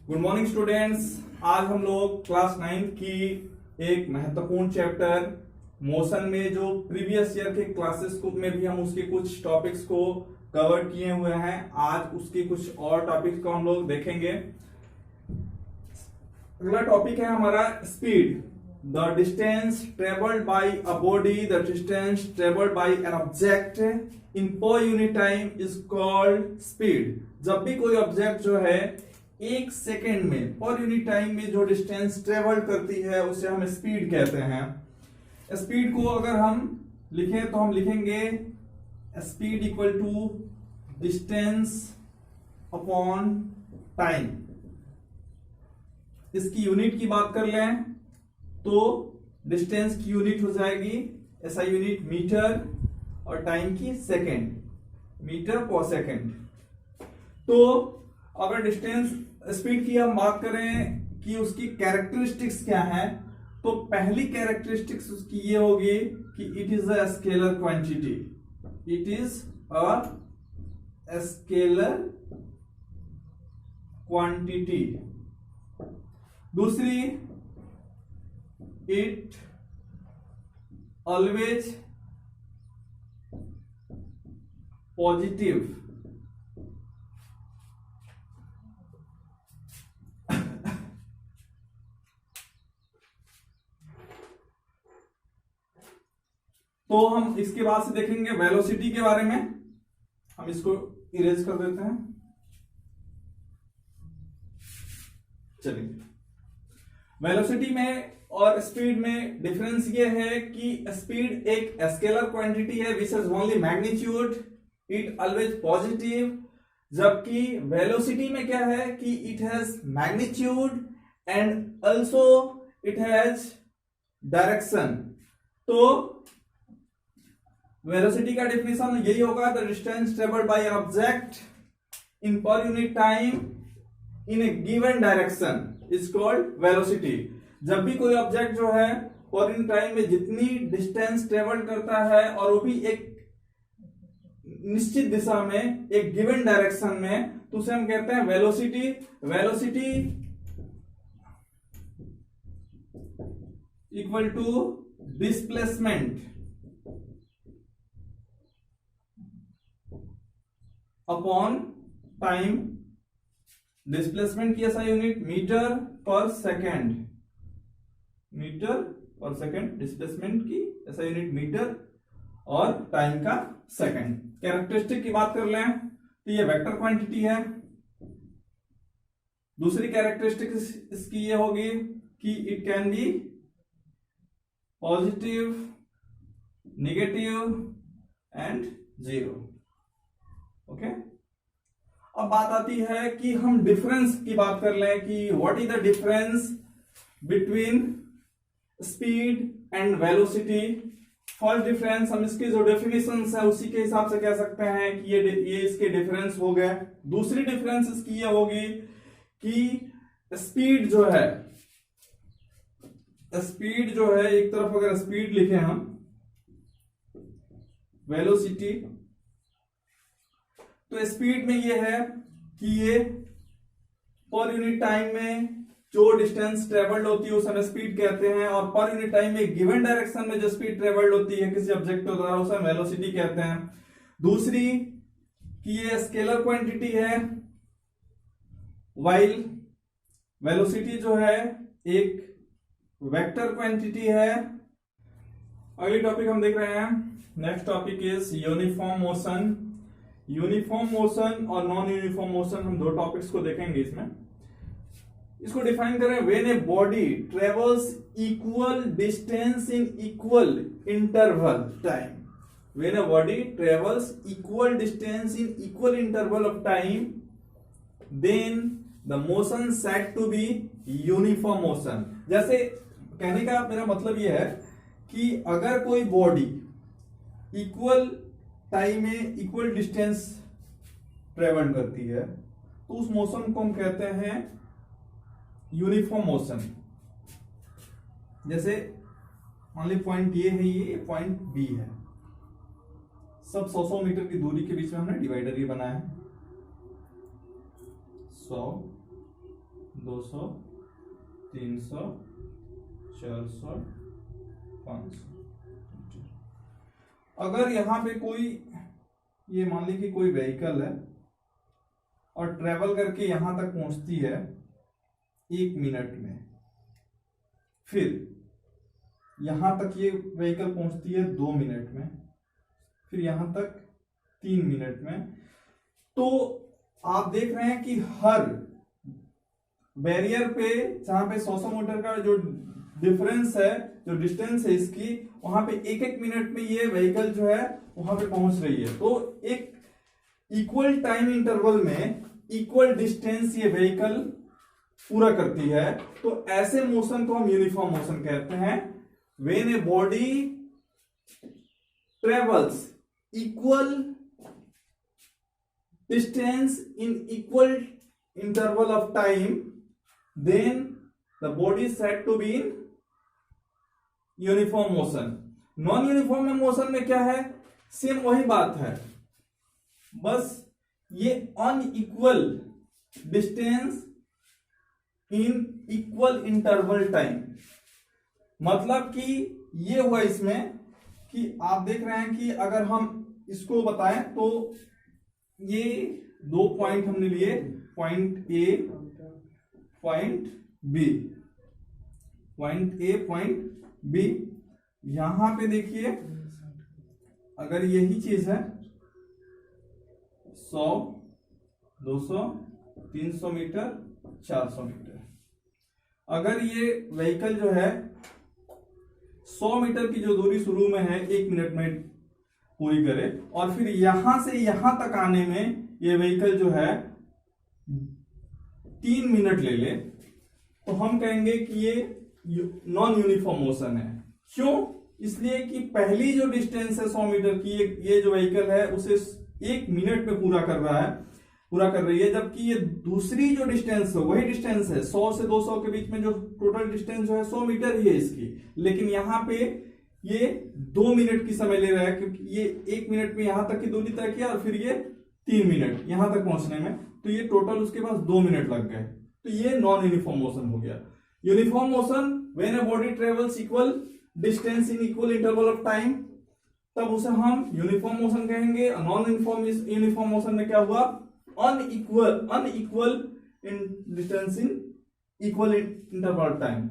Good morning students. आज हम लोग क्लास 9 की एक महत्वपूर्ण चैप्टर मोशन में जो प्रीवियस ईयर के क्लासेस को में भी हम उसके कुछ टॉपिक्स को कवर किए हुए हैं, आज उसके कुछ और टॉपिक्स को हम लोग देखेंगे। अगला टॉपिक है हमारा speed. The distance travelled by a body, the distance travelled by an object in per unit time is called speed. जब भी कोई ऑब्जेक्ट जो है एक सेकेंड में पर यूनिट टाइम में जो डिस्टेंस ट्रेवल करती है उसे हम स्पीड कहते हैं। स्पीड को अगर हम लिखें तो हम लिखेंगे speed equal to distance upon time. इसकी यूनिट की बात कर लें तो डिस्टेंस की यूनिट हो जाएगी ऐसा यूनिट मीटर और टाइम की सेकेंड, मीटर पर सेकेंड। तो अगर डिस्टेंस स्पीड की हम बात करें कि उसकी कैरेक्टरिस्टिक्स क्या है, तो पहली कैरेक्टरिस्टिक्स उसकी ये होगी कि it is a scalar quantity. It is a scalar quantity. दूसरी, इट ऑलवेज पॉजिटिव। तो हम इसके बाद से देखेंगे वेलोसिटी के बारे में। हम इसको इरेज कर देते हैं। चलिए, वेलोसिटी में और स्पीड में डिफरेंस ये है कि स्पीड एक स्केलर क्वांटिटी है which is only magnitude, it always positive. जबकि वेलोसिटी में क्या है कि it has magnitude and also it has direction. तो वेलोसिटी का डेफिनेशन यही होगा, the distance travelled by an object in per unit time in A given direction is called velocity. जब भी कोई ऑब्जेक्ट जो है पर यूनिट टाइम में जितनी डिस्टेंस ट्रेवल करता है और वो भी एक निश्चित दिशा में, एक गिवन डायरेक्शन में, तो उसे हम कहते हैं velocity. Velocity equal to displacement upon time. Displacement की ऐसा unit metre per second, metre per second. Displacement की ऐसा यूनिट मीटर और टाइम का सेकेंड। कैरेक्टरिस्टिक की बात कर लें तो ये वेक्टर क्वांटिटी है। दूसरी कैरेक्टरिस्टिक इसकी ये होगी कि it can be positive, negative and zero. Okay, अब बात आती है कि हम डिफरेंस की बात कर लें कि what is the difference between speed and velocity. First difference, हम इसकी जो डेफिनेशंस है उसी के हिसाब से कह सकते हैं कि ये इसके डिफरेंस हो गए। दूसरी डिफरेंस इसकी ये होगी कि स्पीड जो है, स्पीड जो है एक तरफ अगर स्पीड लिखें हम, वेलोसिटी, तो स्पीड में ये है कि ये पर यूनिट टाइम में जो डिस्टेंस ट्रेवल्ड होती है उसे हम स्पीड कहते हैं, और पर यूनिट टाइम में गिवन डायरेक्शन में जो स्पीड ट्रेवल्ड होती है किसी ऑब्जेक्ट के द्वारा उसे हम वेलोसिटी कहते हैं। दूसरी कि ये स्केलर क्वांटिटी है, वाइल वेलोसिटी जो है एक वेक्टर क्वांटिटी है। अगली टॉपिक हम देख रहे हैं, next topic is uniform motion. Uniform motion और नॉन यूनिफॉर्म मोशन, हम दो टॉपिक्स को देखेंगे इसमें। इसको डिफाइन करें, when a body travels equal distance in equal interval time. When a body travels equal distance in equal interval of time, then the motion said to be uniform motion. जैसे कहने का मेरा मतलब यह है कि अगर कोई बॉडी इक्वल टाइम में इक्वल डिस्टेंस ट्रेवल करती है तो उस मोशन को हम कहते हैं यूनिफॉर्म मोशन। जैसे ओनली पॉइंट ये है, ये पॉइंट बी है, सब 100 मीटर की दूरी के बीच में हमने डिवाइडर ये बनाया है। 100, 200, 300, 400, 500। अगर यहाँ पे कोई, ये मान ली कि कोई व्हीकल है और ट्रेवल करके यहां तक पहुंचती है 1 मिनट में, फिर यहां तक ये व्हीकल पहुंचती है 2 मिनट में, फिर यहां तक 3 मिनट में, तो आप देख रहे हैं कि हर बैरियर पे जहां पे 100 मीटर का जो डिफरेंस है, जो डिस्टेंस है इसकी, वहां पे 1-1 मिनट में ये व्हीकल जो है वहां पे पहुंच रही है। तो एक इक्वल टाइम इंटरवल में इक्वल डिस्टेंस ये व्हीकल पूरा करती है। तो ऐसे मोशन को हम यूनिफॉर्म मोशन कहते हैं। When a body travels equal distance in equal interval of time, then the body is said to be in uniform motion. Non uniform motion में क्या है, सेम वही बात है, बस ये unequal distance in equal interval time. मतलब कि ये हुआ इसमें कि आप देख रहे हैं कि अगर हम इसको बताएं तो ये 2 पॉइंट हमने लिए, point A, point B, point A, point B. यहां पे देखिए अगर यही चीज है 100, 200, 300 मीटर, 400 मीटर, अगर ये व्हीकल जो है 100 मीटर की जो दूरी शुरू में है 1 मिनट में पूरी करे, और फिर यहां से यहां तक आने में ये व्हीकल जो है 3 मिनट ले ले, तो हम कहेंगे कि ये नॉन यूनिफॉर्म मोशन है। क्यों? इसलिए कि पहली जो डिस्टेंस है 100 मीटर की, ये जो व्हीकल है उसे 1 मिनट में पूरा कर रही है, जबकि ये दूसरी जो डिस्टेंस है वही डिस्टेंस है, 100 से 200 के बीच में जो टोटल डिस्टेंस जो है 100 मीटर ही है इसकी, लेकिन यहाँ पे ये 2 मिनट की समय ले रहा है, क्योंकि ये 1 मिनट में यहां तक की दूरी तय किया और फिर ये 3 मिनट यहां तक पहुंचने में, तो ये टोटल उसके पास 2 मिनट लग गए। तो ये नॉन यूनिफॉर्म मोशन हो गया। Uniform motion when a body travels equal distance in equal interval of time, तब उसे हम यूनिफॉर्म मोशन कहेंगे। नॉन यूनिफॉर्म मोशन में क्या हुआ, unequal in distance in equal interval time.